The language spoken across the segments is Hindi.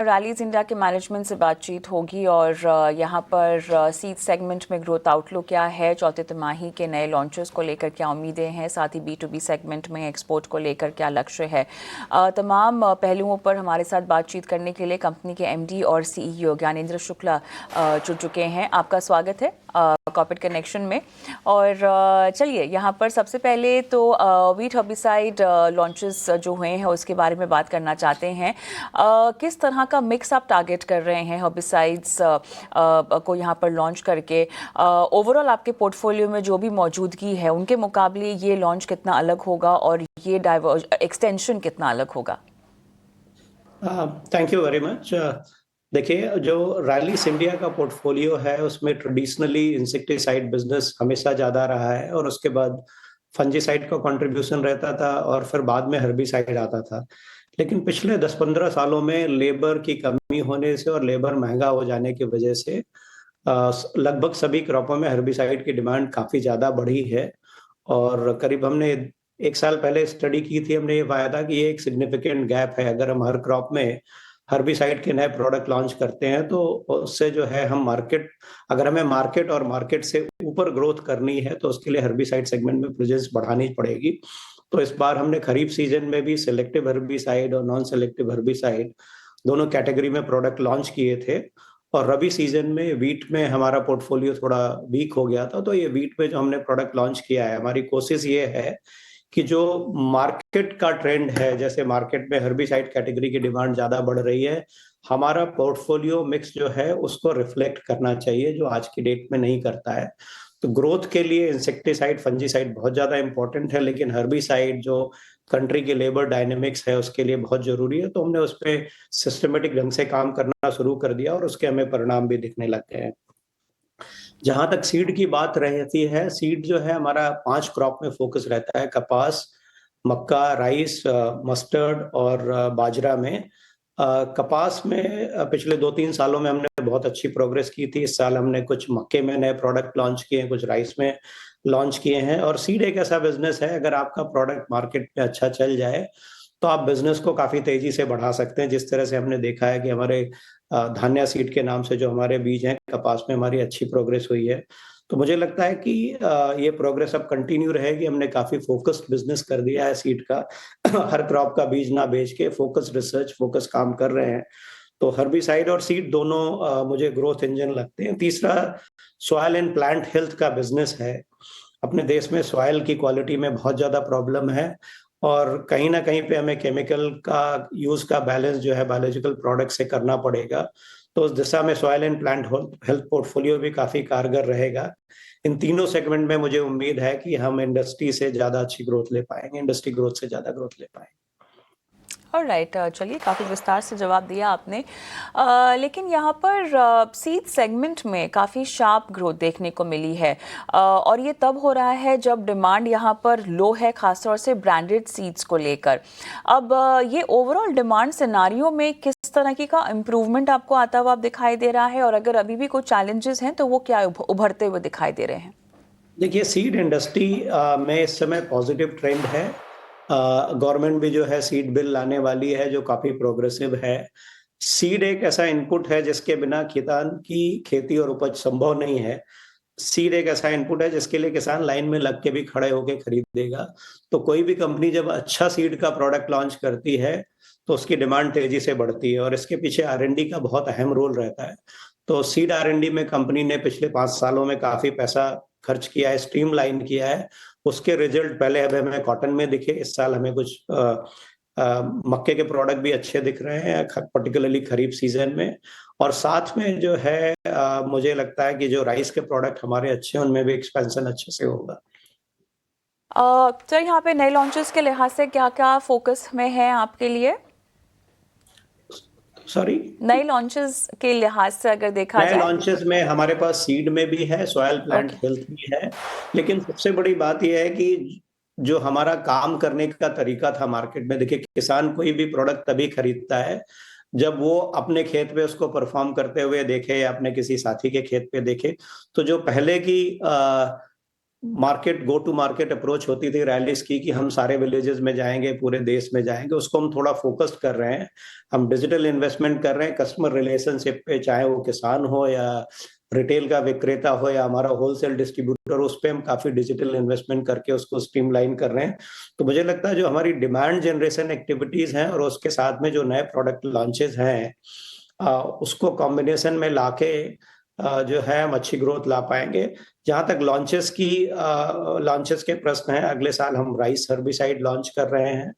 रैलीज इंडिया के मैनेजमेंट से बातचीत होगी और यहाँ पर सीड सेगमेंट में ग्रोथ आउटलुक क्या है, चौथे तिमाही के नए लॉन्चेस को लेकर क्या उम्मीदें हैं, साथ ही B2B सेगमेंट में एक्सपोर्ट को लेकर क्या लक्ष्य है। तमाम पहलुओं पर हमारे साथ बातचीत करने के लिए कंपनी के MD और CEO ज्ञानेंद्र शुक्ला जुड़ चुके हैं। आपका स्वागत है कॉर्पोरेट कनेक्शन में। और चलिए यहाँ पर सबसे पहले तो वीट हर्बिसाइड लॉन्चेस जो हुए हैं उसके बारे में बात करना चाहते हैं। किस तरह का मिक्स आप टारगेट कर रहे हैं हर्बिसाइड्स को यहाँ पर लॉन्च करके? ओवरऑल आपके पोर्टफोलियो में जो भी मौजूदगी है उनके मुकाबले ये लॉन्च कितना अलग होगा और ये एक्सटेंशन कितना अलग होगा? Thank you very much. देखिए, जो रैलीज इंडिया का पोर्टफोलियो है उसमें ट्रेडिशनली इंसेक्टिसाइड बिजनेस हमेशा ज्यादा रहा है और उसके बाद फंजीसाइड का कंट्रीब्यूशन रहता था और फिर बाद में हर्बिसाइड आता था। लेकिन पिछले 10-15 सालों में लेबर की कमी होने से और लेबर महंगा हो जाने की वजह से लगभग सभी क्रॉपों में हर्बिसाइड की डिमांड काफी ज्यादा बढ़ी है। और करीब हमने 1 साल पहले स्टडी की थी, हमने ये पाया था कि ये एक सिग्निफिकेंट गैप है। अगर हम हर क्रॉप में हर्बिसाइड के नए प्रोडक्ट लॉन्च करते हैं तो उससे जो है हम अगर हमें मार्केट और मार्केट से ऊपर ग्रोथ करनी है तो उसके लिए हर्बिसाइड सेगमेंट में प्रेजेंस बढ़ानी पड़ेगी। तो इस बार हमने खरीफ सीजन में भी सिलेक्टिव हर्बिसाइड और नॉन सिलेक्टिव हर्बिसाइड दोनों कैटेगरी में प्रोडक्ट लॉन्च किए थे। और रबी सीजन में वीट में हमारा पोर्टफोलियो थोड़ा वीक हो गया था, तो ये वीट में जो हमने प्रोडक्ट लॉन्च किया है, हमारी कोशिश ये है कि जो मार्केट का ट्रेंड है, जैसे मार्केट में हर्बिसाइड कैटेगरी की डिमांड ज्यादा बढ़ रही है, हमारा पोर्टफोलियो मिक्स जो है उसको रिफ्लेक्ट करना चाहिए, जो आज की डेट में नहीं करता है। तो ग्रोथ के लिए इंसेक्टिसाइड फंजीसाइड बहुत ज्यादा इंपॉर्टेंट है, लेकिन हर्बिसाइड जो कंट्री की लेबर डायनेमिक्स है उसके लिए बहुत जरूरी है। तो हमने उस पर सिस्टमेटिक ढंग से काम करना शुरू कर दिया और उसके हमें परिणाम भी दिखने लग गए हैं। जहां तक सीड की बात रहती है, सीड जो है हमारा 5 क्रॉप में फोकस रहता है: कपास, मक्का, राइस, मस्टर्ड और बाजरा में। कपास में पिछले 2-3 सालों में हमने बहुत अच्छी प्रोग्रेस की थी। इस साल हमने कुछ मक्के में नए प्रोडक्ट लॉन्च किए हैं, कुछ राइस में लॉन्च किए हैं। और सीड एक ऐसा बिजनेस है, अगर आपका प्रोडक्ट मार्केट में अच्छा चल जाए तो आप बिजनेस को काफी तेजी से बढ़ा सकते हैं। जिस तरह से हमने देखा है कि हमारे धान्या सीड के नाम से जो हमारे बीज हैं, कपास में हमारी अच्छी प्रोग्रेस हुई है। तो मुझे लगता है कि ये प्रोग्रेस अब कंटिन्यू रहेगी। हमने काफी फोकस्ड बिजनेस कर दिया है सीड का। हर क्रॉप का बीज ना बेच के फोकस रिसर्च, फोकस काम कर रहे हैं। तो हर्बिसाइड और सीड दोनों मुझे ग्रोथ इंजन लगते हैं। तीसरा, सॉइल एंड प्लांट हेल्थ का बिजनेस है। अपने देश में सॉइल की क्वालिटी में बहुत ज्यादा प्रॉब्लम है और कहीं ना कहीं पे हमें केमिकल का यूज का बैलेंस जो है बायोलॉजिकल प्रोडक्ट से करना पड़ेगा। तो उस दिशा में soil and plant health portfolio भी काफी कारगर रहेगा। इन तीनों सेगमेंट में मुझे उम्मीद है कि हम इंडस्ट्री से ज्यादा अच्छी ग्रोथ ले पाएंगे, इंडस्ट्री ग्रोथ से ज्यादा ग्रोथ ले पाएंगे। ऑलराइट, चलिए काफ़ी विस्तार से जवाब दिया आपने। लेकिन यहाँ पर सीड सेगमेंट में काफ़ी शार्प ग्रोथ देखने को मिली है और ये तब हो रहा है जब डिमांड यहाँ पर लो है, खासतौर से ब्रांडेड सीड्स को लेकर। अब ये ओवरऑल डिमांड सिनारियो में किस तरह की का इम्प्रूवमेंट आपको आता हुआ दिखाई दे रहा है और अगर अभी भी कुछ चैलेंजेस हैं तो वो क्या उभरते हुए दिखाई दे रहे हैं? देखिए, सीड इंडस्ट्री में इस समय पॉजिटिव ट्रेंड है। गवर्नमेंट भी जो है सीड बिल लाने वाली है जो काफी प्रोग्रेसिव है। सीड एक ऐसा इनपुट है जिसके बिना किसान की खेती और उपज संभव नहीं है। सीड एक ऐसा इनपुट है जिसके लिए किसान लाइन में लग के भी खड़े होके खरीदेगा। तो कोई भी कंपनी जब अच्छा सीड का प्रोडक्ट लॉन्च करती है तो उसकी डिमांड तेजी से बढ़ती है और इसके पीछे R&D का बहुत अहम रोल रहता है। तो सीड R&D में कंपनी ने पिछले 5 सालों में काफी पैसा खर्च किया है, स्ट्रीमलाइन किया है। उसके रिजल्ट पहले अब हमें कॉटन में दिखे, इस साल हमें कुछ मक्के के प्रोडक्ट भी अच्छे दिख रहे हैं, पर्टिकुलरली खरीफ सीजन में। और साथ में जो है मुझे लगता है कि जो राइस के प्रोडक्ट हमारे अच्छे हैं उनमें भी एक्सपेंशन अच्छे से होगा। सर, यहाँ पे नए लॉन्चेस के लिहाज से क्या क्या फोकस में है आपके लिए? सॉरी, नए लॉन्चेस के लिहाज से अगर देखा नए जाए? लॉन्चेस में हमारे पास सीड में भी है, सॉयल प्लांट ओके। हेल्थ भी है। लेकिन सबसे बड़ी बात यह है कि जो हमारा काम करने का तरीका था मार्केट में, देखिए किसान कोई भी प्रोडक्ट तभी खरीदता है जब वो अपने खेत पे उसको परफॉर्म करते हुए देखे या अपने किसी साथी के खेत पे देखे। तो जो पहले की market go to market approach होती थी रैलीज की कि हम सारे विलेजेस में जाएंगे, पूरे देश में जाएंगे, उसको हम थोड़ा फोकस्ड कर रहे हैं। हम डिजिटल इन्वेस्टमेंट कर रहे हैं कस्टमर रिलेशनशिप पे, चाहे वो किसान हो या रिटेल का विक्रेता हो या हमारा होलसेल डिस्ट्रीब्यूटर, उस पे हम काफी डिजिटल इन्वेस्टमेंट करके उसको स्ट्रीमलाइन कर रहे हैं। तो मुझे लगता है जो हमारी डिमांड जनरेशन एक्टिविटीज हैं और उसके साथ में जो नए प्रोडक्ट लॉन्चेस हैं, उसको कॉम्बिनेशन में लाके जो है हम अच्छी ग्रोथ ला पाएंगे। जहां तक लॉन्चेस के प्रश्न हैं, अगले साल हम राइस हर्बिसाइड लॉन्च कर रहे हैं,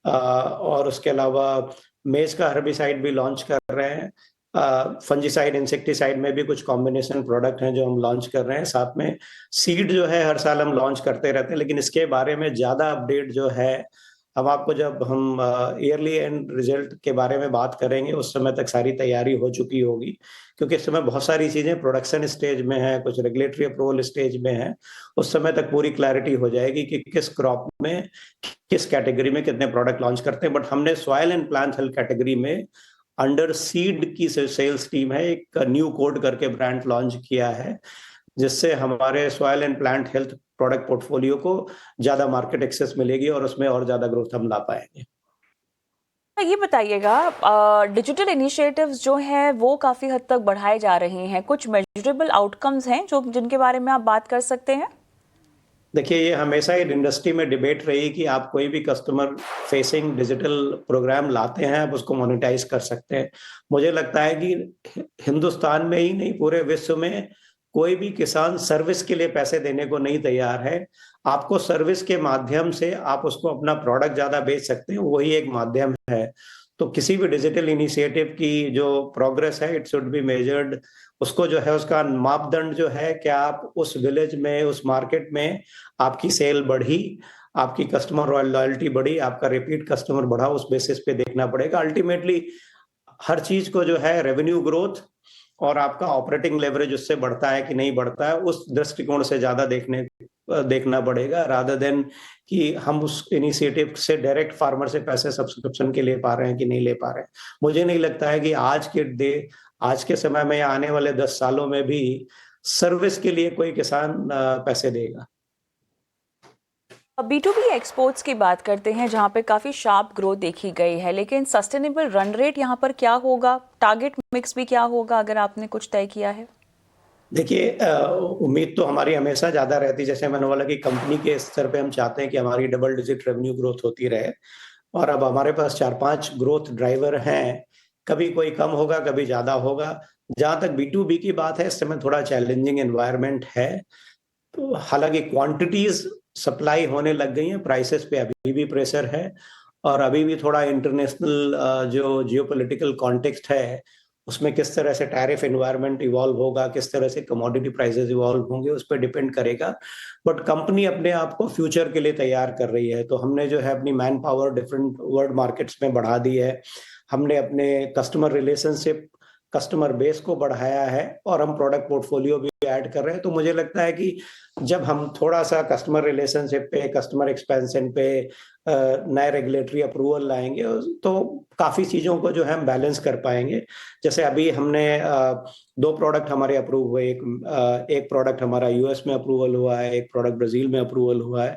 और उसके अलावा मेज का हर्बिसाइड भी लॉन्च कर रहे हैं। फंजीसाइड इंसेक्टिसाइड में भी कुछ कॉम्बिनेशन प्रोडक्ट हैं जो हम लॉन्च कर रहे हैं। साथ में सीड जो है हर साल हम लॉन्च करते रहते हैं, लेकिन इसके बारे में ज्यादा अपडेट जो है हम आपको जब हम ईयरली एंड रिजल्ट के बारे में बात करेंगे उस समय तक सारी तैयारी हो चुकी होगी, क्योंकि इस समय बहुत सारी चीजें प्रोडक्शन स्टेज में है, कुछ रेगुलेटरी अप्रूवल स्टेज में है। उस समय तक पूरी क्लैरिटी हो जाएगी कि किस क्रॉप में किस कैटेगरी में कितने प्रोडक्ट लॉन्च करते हैं। बट हमने soil and plant health category में अंडर सीड की सेल्स टीम है, एक न्यू कोड करके ब्रांड लॉन्च किया है, जिससे हमारे soil and plant health product portfolio को ज्यादा मार्केट एक्सेस मिलेगी और उसमें और ज्यादा ग्रोथ हम ला पाएंगे। ये बताइएगा, डिजिटल इनिशिएटिव्स जो हैं वो काफ़ी हद तक बढ़ाए जा रहे हैं, कुछ मेजरेबल आउटकम्स हैं जो जिनके बारे में आप बात कर सकते हैं? देखिए, ये हमेशा ही इंडस्ट्री में डिबेट रही कि आप कोई भी कस्टमर फेसिंग डिजिटल प्रोग्राम लाते हैं, आप उसको मोनेटाइज कर सकते हैं। मुझे लगता है कि हिंदुस्तान में ही नहीं, पूरे विश्व में कोई भी किसान सर्विस के लिए पैसे देने को नहीं तैयार है। आपको सर्विस के माध्यम से आप उसको अपना प्रोडक्ट ज्यादा बेच सकते हैं, वही एक माध्यम है। तो किसी भी डिजिटल इनिशिएटिव की जो प्रोग्रेस है, इट शुड बी मेजर्ड। उसको जो है उसका मापदंड जो है, क्या आप उस विलेज में, उस मार्केट में आपकी सेल बढ़ी, आपकी कस्टमर लॉयल्टी बढ़ी, आपका रिपीट कस्टमर बढ़ा, उस बेसिस पे देखना पड़ेगा। अल्टीमेटली हर चीज को जो है रेवेन्यू ग्रोथ और आपका ऑपरेटिंग लेवरेज उससे बढ़ता है कि नहीं बढ़ता है, उस दृष्टिकोण से ज्यादा देखना पड़ेगा, रादर देन कि हम उस इनिशिएटिव से डायरेक्ट फार्मर से पैसे सब्सक्रिप्शन के ले पा रहे हैं कि नहीं ले पा रहे हैं। मुझे नहीं लगता है कि आज के समय में या आने वाले 10 सालों में भी सर्विस के लिए कोई किसान पैसे देगा। B2B एक्सपोर्ट्स की बात करते हैं जहां पे काफ़ी शार्प ग्रोथ देखी गई है, लेकिन सस्टेनेबल रन रेट यहां पर क्या होगा, टारगेट मिक्स भी क्या होगा, अगर आपने कुछ तय किया है? देखिए, उम्मीद तो हमारी हमेशा ज्यादा रहती है। जैसे मैंने बोला कि कंपनी के स्तर पे हम चाहते हैं कि हमारी डबल डिजिट रेवेन्यू ग्रोथ होती रहे, और अब हमारे पास 4-5 ग्रोथ ड्राइवर हैं। कभी कोई कम होगा, कभी ज्यादा होगा। जहां तक B2B की बात है, इस समय थोड़ा चैलेंजिंग एनवायरनमेंट है। तो हालांकि क्वांटिटीज सप्लाई होने लग गई हैं, प्राइसेस पे अभी भी प्रेशर है, और अभी भी थोड़ा इंटरनेशनल जो जियोपॉलिटिकल कॉन्टेक्स्ट है, उसमें किस तरह से टैरिफ एनवायरनमेंट इवॉल्व होगा, किस तरह से कमोडिटी प्राइसेस इवॉल्व होंगे, उस पर डिपेंड करेगा। बट कंपनी अपने आप को फ्यूचर के लिए तैयार कर रही है। तो हमने जो है अपनी man power different world markets में बढ़ा दी है, हमने अपने कस्टमर रिलेशनशिप, कस्टमर बेस को बढ़ाया है, और हम प्रोडक्ट पोर्टफोलियो भी ऐड कर रहे हैं। तो मुझे लगता है कि जब हम थोड़ा सा कस्टमर रिलेशनशिप पे, कस्टमर एक्सपेंशन पे नए रेगुलेटरी अप्रूवल लाएंगे, तो काफी चीजों को जो है हम बैलेंस कर पाएंगे। जैसे अभी हमने 2 प्रोडक्ट हमारे अप्रूव हुए, एक प्रोडक्ट हमारा यूएस में अप्रूवल हुआ है, एक प्रोडक्ट ब्राजील में अप्रूवल हुआ है।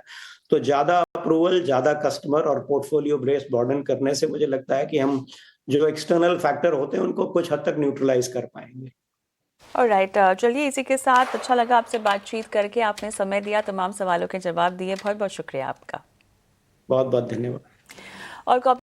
तो ज्यादा अप्रूवल, ज्यादा कस्टमर और पोर्टफोलियो बेस ब्रॉडन करने से मुझे लगता है कि हम जो एक्सटर्नल फैक्टर होते हैं उनको कुछ हद तक न्यूट्रलाइज कर पाएंगे। ऑलराइट, चलिए इसी के साथ अच्छा लगा आपसे बातचीत करके, आपने समय दिया, तमाम सवालों के जवाब दिए, बहुत बहुत शुक्रिया आपका। बहुत बहुत धन्यवाद। और